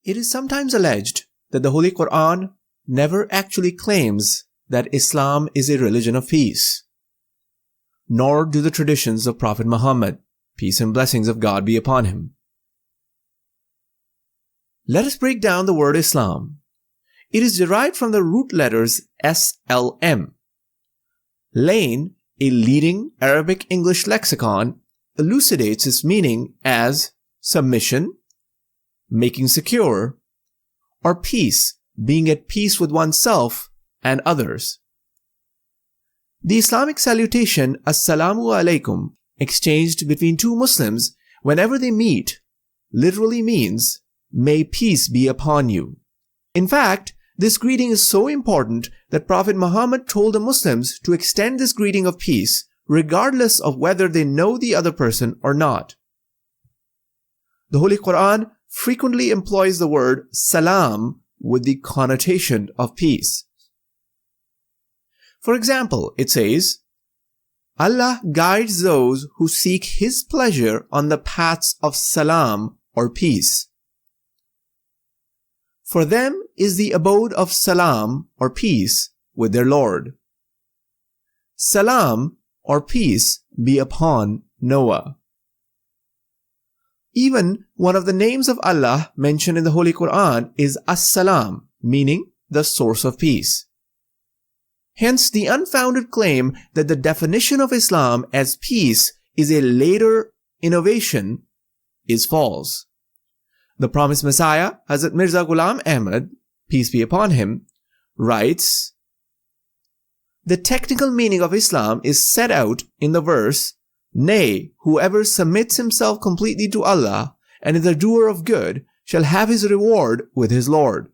It is sometimes alleged that the Holy Quran never actually claims that Islam is a religion of peace, nor do the traditions of Prophet Muhammad, peace and blessings of God be upon him. Let us break down the word Islam. It is derived from the root letters SLM. Lane, a leading Arabic English lexicon, elucidates its meaning as submission, making secure, or peace, being at peace with oneself and others. The Islamic salutation Assalamu alaikum, exchanged between two Muslims whenever they meet, literally means, may peace be upon you. In fact, this greeting is so important that Prophet Muhammad told the Muslims to extend this greeting of peace regardless of whether they know the other person or not. The Holy Quran frequently employs the word salam with the connotation of peace. For example, it says, Allah guides those who seek His pleasure on the paths of salam or peace. For them is the abode of salam or peace with their Lord. Salam or peace be upon Noah. Even one of the names of Allah mentioned in the Holy Quran is As-Salam, meaning the source of peace. Hence, the unfounded claim that the definition of Islam as peace is a later innovation is false. The promised Messiah, Hazrat Mirza Ghulam Ahmad, peace be upon him, writes, the technical meaning of Islam is set out in the verse, nay, whoever submits himself completely to Allah and is a doer of good shall have his reward with his Lord.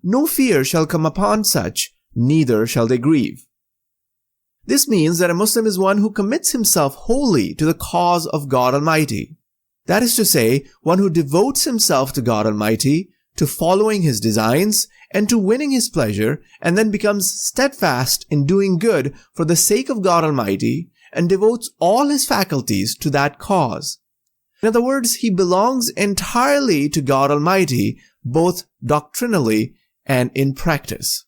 No fear shall come upon such, neither shall they grieve. This means that a Muslim is one who commits himself wholly to the cause of God Almighty. That is to say, one who devotes himself to God Almighty, to following His designs, and to winning His pleasure, and then becomes steadfast in doing good for the sake of God Almighty, and devotes all his faculties to that cause. In other words, he belongs entirely to God Almighty, both doctrinally and in practice.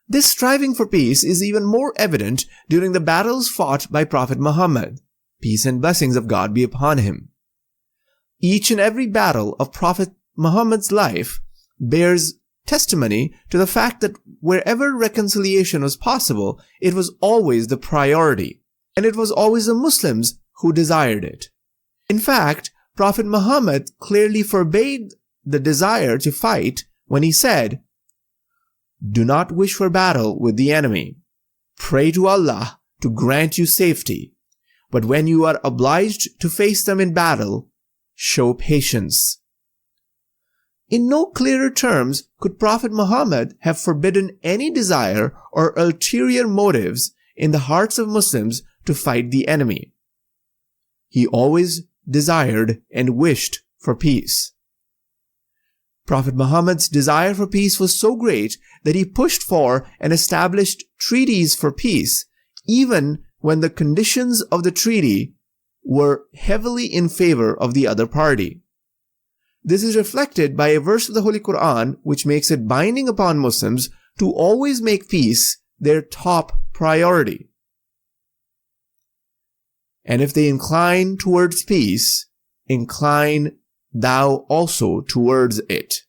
This striving for peace is even more evident during the battles fought by Prophet Muhammad, peace and blessings of God be upon him. Each and every battle of Prophet Muhammad's life bears testimony to the fact that wherever reconciliation was possible, it was always the priority, and it was always the Muslims who desired it. In fact, Prophet Muhammad clearly forbade the desire to fight when he said, do not wish for battle with the enemy. Pray to Allah to grant you safety. But when you are obliged to face them in battle, show patience. In no clearer terms could Prophet Muhammad have forbidden any desire or ulterior motives in the hearts of Muslims to fight the enemy. He always desired and wished for peace. Prophet Muhammad's desire for peace was so great that he pushed for and established treaties for peace, even when the conditions of the treaty were heavily in favor of the other party. This is reflected by a verse of the Holy Quran which makes it binding upon Muslims to always make peace their top priority. And if they incline towards peace, incline thou also towards it.